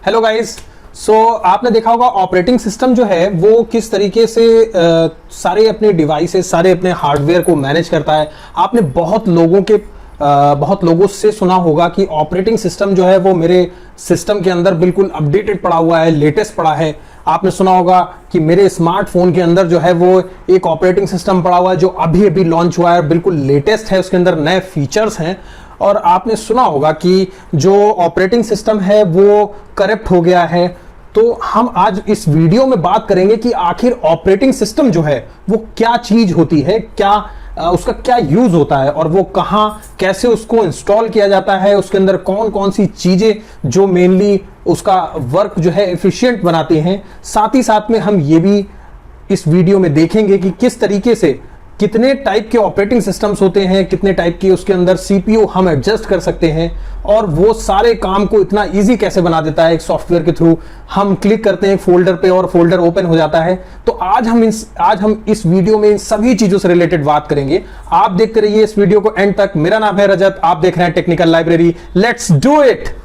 Hello guys. आपने देखा होगा ऑपरेटिंग सिस्टम जो है वो किस तरीके से सारे अपने डिवाइसेस, सारे अपने हार्डवेयर को मैनेज करता है। आपने बहुत लोगों से सुना होगा कि ऑपरेटिंग सिस्टम जो है वो मेरे सिस्टम के अंदर बिल्कुल अपडेटेड पड़ा हुआ है, लेटेस्ट पड़ा है। आपने सुना होगा कि मेरे स्मार्टफोन के अंदर जो है वो एक ऑपरेटिंग सिस्टम पड़ा हुआ है जो अभी अभी लॉन्च हुआ है, बिल्कुल लेटेस्ट है, उसके अंदर नए फीचर्स हैं। और आपने सुना होगा कि जो ऑपरेटिंग सिस्टम है वो करप्ट हो गया है। तो हम आज इस वीडियो में बात करेंगे कि आखिर ऑपरेटिंग सिस्टम जो है वो क्या चीज होती है, क्या उसका क्या यूज होता है और वो कहां कैसे उसको इंस्टॉल किया जाता है, उसके अंदर कौन कौन सी चीजें जो मेनली उसका वर्क जो है एफिशिएंट बनाती हैं। साथ ही साथ में हम ये भी इस वीडियो में देखेंगे कि किस तरीके से कितने टाइप के ऑपरेटिंग सिस्टम्स होते हैं, कितने टाइप के उसके अंदर सीपीयू हम एडजस्ट कर सकते हैं और वो सारे काम को इतना इजी कैसे बना देता है। एक सॉफ्टवेयर के थ्रू हम क्लिक करते हैं फोल्डर पे और फोल्डर ओपन हो जाता है। तो आज हम इस वीडियो में इन सभी चीजों से रिलेटेड बात करेंगे। आप देखते रहिए इस वीडियो को एंड तक। मेरा नाम है रजत, आप देख रहे हैं technical library. Let's do it.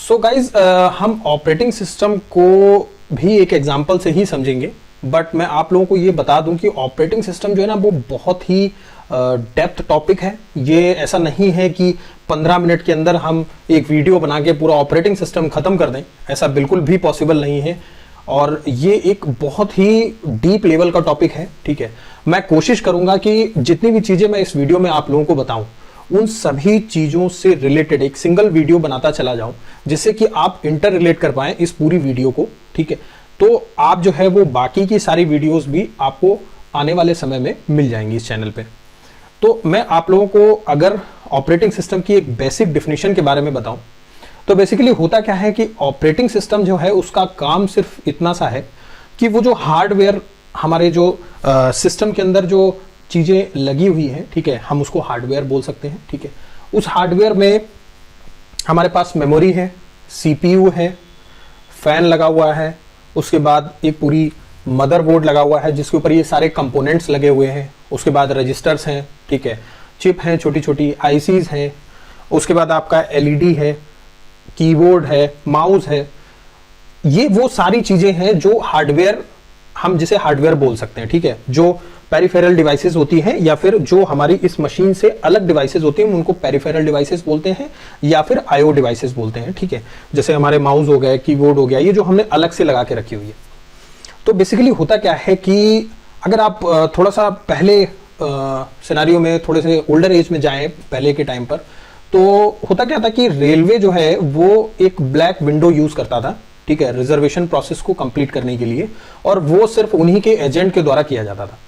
So guys, हम ऑपरेटिंग सिस्टम को भी एक एग्जांपल से ही समझेंगे, बट मैं आप लोगों को ये बता दूं कि ऑपरेटिंग सिस्टम जो है ना वो बहुत ही डेप्थ टॉपिक है। ये ऐसा नहीं है कि 15 मिनट के अंदर हम एक वीडियो बना के पूरा ऑपरेटिंग सिस्टम खत्म कर दें, ऐसा बिल्कुल भी पॉसिबल नहीं है। और ये एक बहुत ही डीप लेवल का टॉपिक है, ठीक है। मैं कोशिश करूंगा कि जितनी भी चीजें मैं इस वीडियो में आप लोगों को बताऊं उन सभी चीजों से रिलेटेड एक सिंगल वीडियो बनाता चला जाऊं, जिससे कि आप इंटर रिलेट कर पाएं इस पूरी वीडियो को, ठीक है। तो आप जो है वो बाकी की सारी वीडियोस भी आपको आने वाले समय में मिल जाएंगी इस चैनल पे। तो मैं आप लोगों को अगर ऑपरेटिंग सिस्टम की एक बेसिक डेफिनेशन के बारे में बताऊं तो बेसिकली होता क्या है कि ऑपरेटिंग सिस्टम जो है उसका काम सिर्फ इतना सा है कि वो जो हार्डवेयर हमारे जो सिस्टम के अंदर जो चीजें लगी हुई हैं, ठीक है, हम उसको हार्डवेयर बोल सकते हैं, ठीक है। उस हार्डवेयर में हमारे पास मेमोरी है, सीपीयू है, फैन लगा हुआ है, उसके बाद एक पूरी मदरबोर्ड लगा हुआ है जिसके ऊपर ये सारे कंपोनेंट्स लगे हुए हैं, उसके बाद रजिस्टर्स हैं, ठीक है, चिप हैं, छोटी छोटी आईसीज हैं, उसके बाद आपका एलईडी है, कीबोर्ड है, माउस है। ये वो सारी चीजें हैं जो हार्डवेयर, हम जिसे हार्डवेयर बोल सकते हैं, ठीक है। जो पेरिफेरल डिवाइसेस होती हैं या फिर जो हमारी इस मशीन से अलग डिवाइसेस होती हैं उनको पेरिफेरल डिवाइसेस बोलते हैं या फिर आईओ डिवाइसेस बोलते हैं, ठीक है। जैसे हमारे माउस हो गए, कीबोर्ड हो गया, ये जो हमने अलग से लगा के रखी हुई है। तो बेसिकली होता क्या है कि अगर आप थोड़ा सा पहले सिनेरियो में, थोड़े से ओल्डर एज में जाएं, पहले के टाइम पर, तो होता क्या था कि रेलवे जो है वो एक ब्लैक विंडो यूज करता था, ठीक है, रिजर्वेशन प्रोसेस को कंप्लीट करने के लिए, और वो सिर्फ उन्हीं के एजेंट के द्वारा किया जाता था।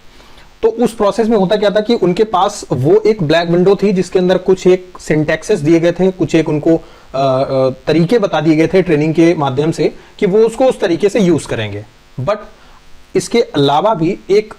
तो उस प्रोसेस में होता क्या था कि उनके पास वो एक ब्लैक विंडो थी जिसके अंदर कुछ एक सिंटैक्सेस दिए गए थे, कुछ एक उनको तरीके बता दिए गए थे ट्रेनिंग के माध्यम से कि वो उसको उस तरीके से यूज करेंगे। बट इसके अलावा भी एक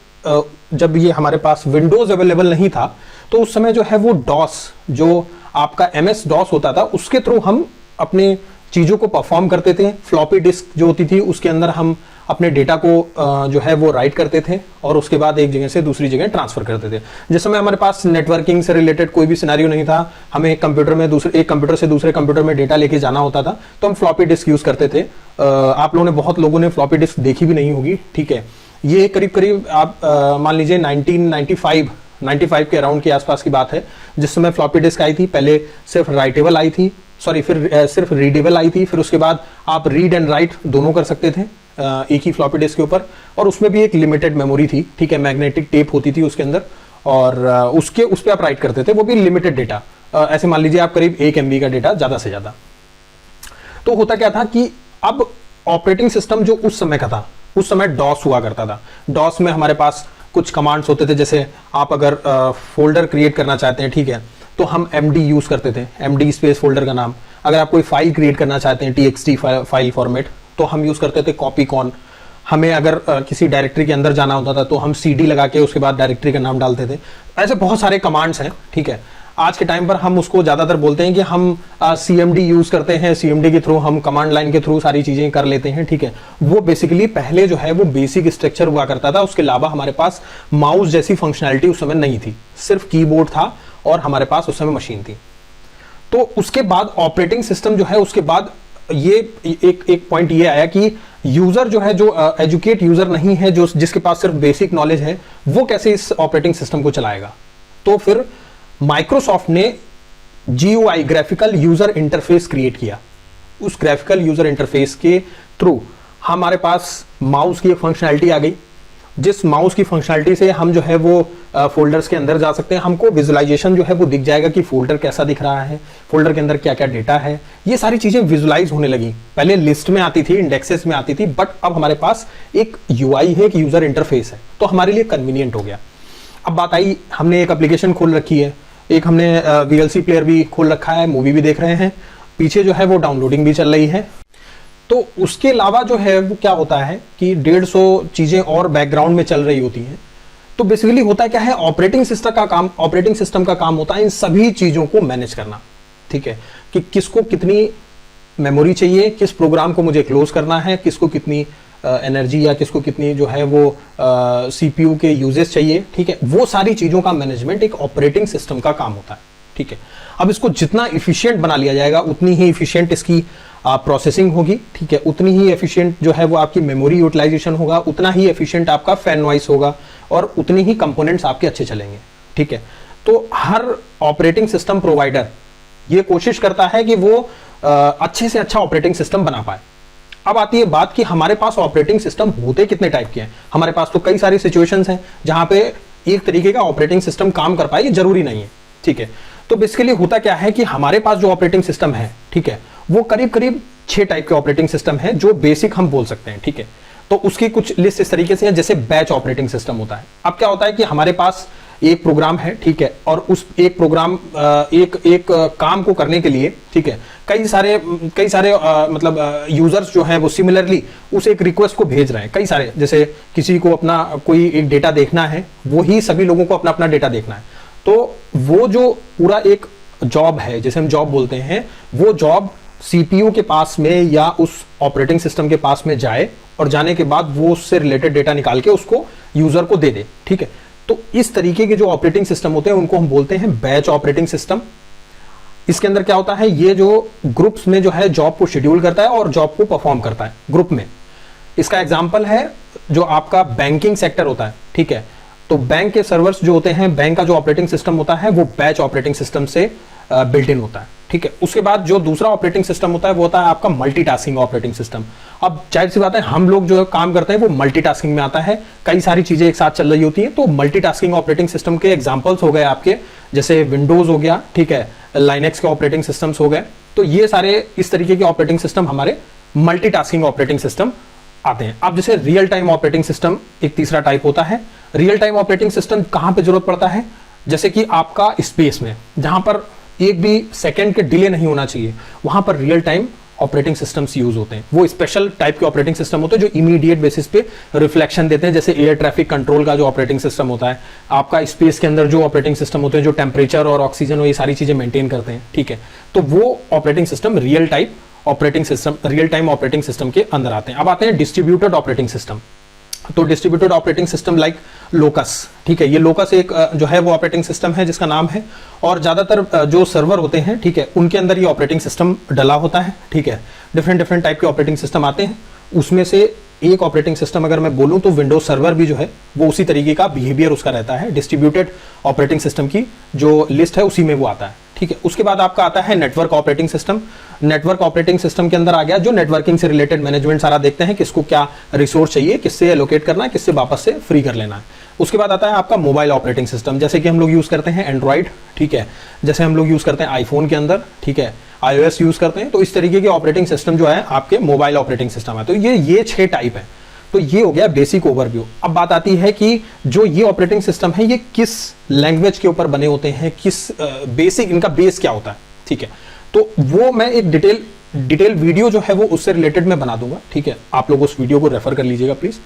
जब ये हमारे पास विंडोज अवेलेबल नहीं था तो उस समय जो है वो डॉस, जो आपका MS डॉस होता था, उसके थ्रू हम अपने चीजों को परफॉर्म करते थे। फ्लॉपी डिस्क जो होती थी उसके अंदर हम अपने डेटा को जो है वो राइट करते थे और उसके बाद एक जगह से दूसरी जगह ट्रांसफर करते थे। जिस समय हमारे पास नेटवर्किंग से रिलेटेड कोई भी सिनेरियो नहीं था, हमें एक कंप्यूटर से दूसरे कंप्यूटर में डेटा लेके जाना होता था, तो हम फ्लॉपी डिस्क यूज करते थे। आप लोगों ने, बहुत लोगों ने फ्लॉपी डिस्क देखी भी नहीं होगी, ठीक है। ये करीब करीब आप मान लीजिए 1995 के अराउंड के आसपास की बात है, जिस समय फ्लॉपी डिस्क आई थी। पहले सिर्फ राइटेबल आई थी, फिर सिर्फ रीडेबल आई थी, फिर उसके बाद आप रीड एंड राइट दोनों कर सकते थे एक ही फ्लॉपी डिस्क के ऊपर। और उसमें भी एक लिमिटेड मेमोरी थी, ठीक है, मैग्नेटिक टेप होती थी उसके अंदर, और उस पर आप राइट करते थे, वो भी लिमिटेड डेटा। ऐसे मान लीजिए आप करीब 1 MB का डेटा ज्यादा से ज्यादा। तो होता क्या था कि अब ऑपरेटिंग सिस्टम जो उस समय का था, उस समय डॉस हुआ करता था। डॉस में हमारे पास कुछ कमांड्स होते थे, जैसे आप अगर फोल्डर क्रिएट करना चाहते हैं, ठीक है, तो हम MD यूज करते थे, MD स्पेस फोल्डर का नाम। अगर आप कोई फाइल क्रिएट करना चाहते हैं TXT फाइल फॉर्मेट, तो हम यूज करते थे कॉपी कॉन। हमें अगर किसी डायरेक्टरी के अंदर जाना होता था तो हम CD लगा के उसके बाद डायरेक्टरी का नाम डालते थे। ऐसे बहुत सारे कमांड्स हैं, ठीक है। आज के टाइम पर हम उसको ज्यादातर बोलते हैं कि हम CMD यूज करते हैं, CMD के थ्रू हम कमांड लाइन के थ्रू सारी चीजें कर लेते हैं, ठीक है। वो बेसिकली पहले जो है वो बेसिक स्ट्रक्चर हुआ करता था, उसके अलावा हमारे पास माउस जैसी फंक्शनैलिटी उस समय नहीं थी, सिर्फ कीबोर्ड था और हमारे पास उस समय मशीन थी। तो उसके बाद ऑपरेटिंग सिस्टम जो है, उसके बाद ये एक पॉइंट ये आया कि यूजर जो है, जो एजुकेट यूजर नहीं है, जो जिसके पास सिर्फ बेसिक नॉलेज है, वो कैसे इस ऑपरेटिंग सिस्टम को चलाएगा। तो फिर माइक्रोसॉफ्ट ने GUI, graphical user interface create किया। उस ग्राफिकल यूजर इंटरफेस के थ्रू हमारे पास माउस की एक फंक्शनैलिटी आ गई, जिस माउस की फंक्शनैलिटी से हम जो है वो फोल्डर्स के अंदर जा सकते हैं। हमको विजुअलाइजेशन जो है वो दिख जाएगा कि फोल्डर कैसा दिख रहा है, फोल्डर के अंदर क्या क्या डेटा है, ये सारी चीजें विजुअलाइज होने लगी। पहले लिस्ट में आती थी, इंडेक्सेस में आती थी, बट अब हमारे पास एक UI है, एक यूजर इंटरफेस है, तो हमारे लिए कन्वीनियंट हो गया। अब बात आई, हमने एक एप्लीकेशन खोल रखी है, एक हमने VLC प्लेयर भी खोल रखा है, मूवी भी देख रहे हैं, पीछे जो है वो डाउनलोडिंग भी चल रही है। तो उसके अलावा जो है वो क्या होता है कि 150 चीजें और बैकग्राउंड में चल रही होती हैं। तो बेसिकली होता है क्या है, ऑपरेटिंग सिस्टम का काम होता है इन सभी चीजों को मैनेज करना, ठीक है, कि किसको कितनी मेमोरी चाहिए, किस प्रोग्राम को मुझे क्लोज करना है, किसको कितनी एनर्जी या किसको कितनी जो है वो CPU के यूजेस चाहिए, ठीक है। वो सारी चीजों का मैनेजमेंट एक ऑपरेटिंग सिस्टम का काम होता है, ठीक है। अब इसको जितना इफिशियंट बना लिया जाएगा, उतनी ही इफिशियंट इसकी प्रोसेसिंग होगी, ठीक है, उतनी ही एफिशिएंट जो है वो आपकी मेमोरी यूटिलाइजेशन होगा, उतना ही एफिशिएंट आपका फैन नॉइस होगा और उतनी ही कंपोनेंट्स आपके अच्छे चलेंगे, ठीक है। तो हर ऑपरेटिंग सिस्टम प्रोवाइडर ये कोशिश करता है कि वो अच्छे से अच्छा ऑपरेटिंग सिस्टम बना पाए। अब आती है बात कि हमारे पास ऑपरेटिंग सिस्टम होते कितने टाइप के हैं। हमारे पास तो कई सारी सिचुएशंस हैं जहां पे एक तरीके का ऑपरेटिंग सिस्टम काम कर पाए, ये जरूरी नहीं है, ठीक है। तो बेसिकली होता क्या है कि हमारे पास जो ऑपरेटिंग सिस्टम है, ठीक है, वो करीब करीब 6 टाइप के ऑपरेटिंग सिस्टम है जो बेसिक हम बोल सकते हैं, ठीक है। तो उसकी कुछ लिस्ट इस तरीके से है, जैसे बैच ऑपरेटिंग सिस्टम होता है। अब क्या होता है कि हमारे पास एक प्रोग्राम है, ठीक है, और उस एक प्रोग्राम एक काम को करने के लिए, ठीक है, कई सारे मतलब यूजर्स जो हैं वो सिमिलरली उस एक रिक्वेस्ट को भेज रहे हैं, कई सारे, जैसे किसी को अपना कोई एक डेटा देखना है, वो ही सभी लोगों को अपना अपना डेटा देखना है। तो वो जो पूरा एक जॉब है, जैसे हम जॉब बोलते हैं, वो जॉब CPU के पास में या उस ऑपरेटिंग सिस्टम के पास में जाए और जाने के बाद वो उससे रिलेटेड डेटा निकाल के उसको यूजर को दे दे, ठीक है। तो इस तरीके के जो ऑपरेटिंग सिस्टम होते हैं उनको हम बोलते हैं बैच ऑपरेटिंग सिस्टम। इसके अंदर क्या होता है, ये जो ग्रुप्स में जो है जॉब को शेड्यूल करता है और जॉब को परफॉर्म करता है ग्रुप में। इसका एग्जांपल है जो आपका बैंकिंग सेक्टर होता है, ठीक है। तो बैंक के सर्वर्स जो होते हैं, बैंक का जो ऑपरेटिंग सिस्टम होता है वो बैच ऑपरेटिंग सिस्टम से बिल्ट इन होता है, ठीक है। उसके बाद जो दूसरा ऑपरेटिंग सिस्टम होता है वो होता है आपका मल्टीटास्किंग ऑपरेटिंग सिस्टम। अब जाहिर सी बात है, हम लोग जो काम करते हैं वो मल्टीटास्किंग में आता है, कई सारी चीजें एक साथ चल रही होती हैं। तो मल्टीटास्किंग ऑपरेटिंग सिस्टम के एग्जांपल्स हो गए आपके, जैसे विंडोज हो गया, ठीक है, लाइनेक्स के ऑपरेटिंग सिस्टम्स हो गए। तो ये सारे इस तरीके के ऑपरेटिंग सिस्टम हमारे मल्टीटास्किंग ऑपरेटिंग सिस्टम आते हैं। अब जैसे रियल टाइम ऑपरेटिंग सिस्टम एक तीसरा टाइप होता है। रियल टाइम ऑपरेटिंग सिस्टम कहां पे जरूरत पड़ता है, जैसे कि आपका स्पेस में, जहां पर एक भी सेकंड के डिले नहीं होना चाहिए, वहां पर real time operating systems use होते हैं। वो स्पेशल टाइप के ऑपरेटिंग सिस्टम होते हैं जो इमीडिएट बेसिस पे रिफ्लेक्शन देते हैं, जैसे एयर ट्रैफिक कंट्रोल का जो ऑपरेटिंग सिस्टम होता है, आपका स्पेस के अंदर जो ऑपरेटिंग सिस्टम होते हैं जो टेम्परेचर और ऑक्सीजन और ये सारी चीजें मेंटेन करते हैं, ठीक है। तो वो operating system real time operating system के अंदर आते हैं। अब आते हैं डिस्ट्रीब्यूटेड ऑपरेटिंग सिस्टम। तो distributed operating system like locus, ठीक है, ये लोकस एक जो है वो ऑपरेटिंग सिस्टम है जिसका नाम है, और ज्यादातर जो सर्वर होते हैं, ठीक है, उनके अंदर ये ऑपरेटिंग सिस्टम डला होता है, ठीक है। डिफरेंट टाइप के ऑपरेटिंग सिस्टम आते हैं, उसमें से एक ऑपरेटिंग सिस्टम अगर मैं बोलूं तो विंडोज सर्वर भी जो है वो उसी तरीके का बिहेवियर उसका रहता है। डिस्ट्रीब्यूटेड ऑपरेटिंग सिस्टम की जो लिस्ट है उसी में वो आता है, ठीक है। उसके बाद आपका आता है network operating system. Network operating system के अंदर आ गया जो नेटवर्किंग से रिलेटेड मैनेजमेंट सारा देखते हैं, किसको क्या रिसोर्स चाहिए, किससे एलोकेट करना है, किससे वापस से फ्री कर लेना है। उसके बाद आता है आपका मोबाइल ऑपरेटिंग सिस्टम, जैसे कि हम लोग यूज करते हैं एंड्रॉइड, ठीक है, जैसे हम लोग यूज करते हैं आईफोन के अंदर, ठीक है, iOS यूज करते हैं। तो इस तरीके के ऑपरेटिंग सिस्टम जो है आपके मोबाइल ऑपरेटिंग सिस्टम है। तो ये 6 टाइप है। तो ये हो गया बेसिक ओवरव्यू। अब बात आती है कि जो ये ऑपरेटिंग सिस्टम है ये किस लैंग्वेज के ऊपर बने होते हैं, किस बेसिक इनका बेस क्या होता है, ठीक है। तो वो मैं एक डिटेल वीडियो जो है वो उससे रिलेटेड मैं बना दूंगा, ठीक है। आप लोग उस वीडियो को रेफर कर लीजिएगा प्लीज।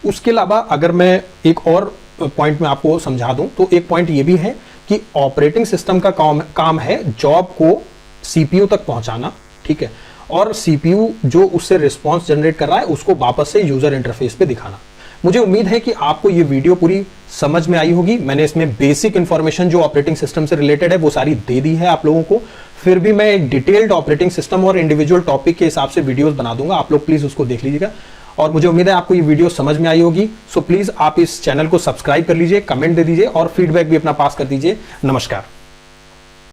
उसके अलावा अगर मैं एक और पॉइंट में आपको समझा दूं तो एक पॉइंट ये भी है कि ऑपरेटिंग सिस्टम का काम है जॉब को सीपीयू तक पहुंचाना, ठीक है, और सीपीयू जो उससे रिस्पॉन्स जनरेट कर रहा है उसको वापस से यूजर इंटरफेस पे दिखाना। मुझे उम्मीद है कि आपको ये वीडियो पूरी समझ में आई होगी। मैंने इसमें बेसिक इंफॉर्मेशन जो ऑपरेटिंग सिस्टम से रिलेटेड है वो सारी दे दी है आप लोगों को। फिर भी मैं एक डिटेल्ड ऑपरेटिंग सिस्टम और इंडिविजुअल टॉपिक के हिसाब से वीडियोस बना दूंगा, आप लोग प्लीज उसको देख लीजिएगा। और मुझे उम्मीद है आपको ये वीडियो समझ में आई होगी। सो प्लीज आप इस चैनल को सब्सक्राइब कर लीजिए, कमेंट दे दीजिए और फीडबैक भी अपना पास कर दीजिए। नमस्कार।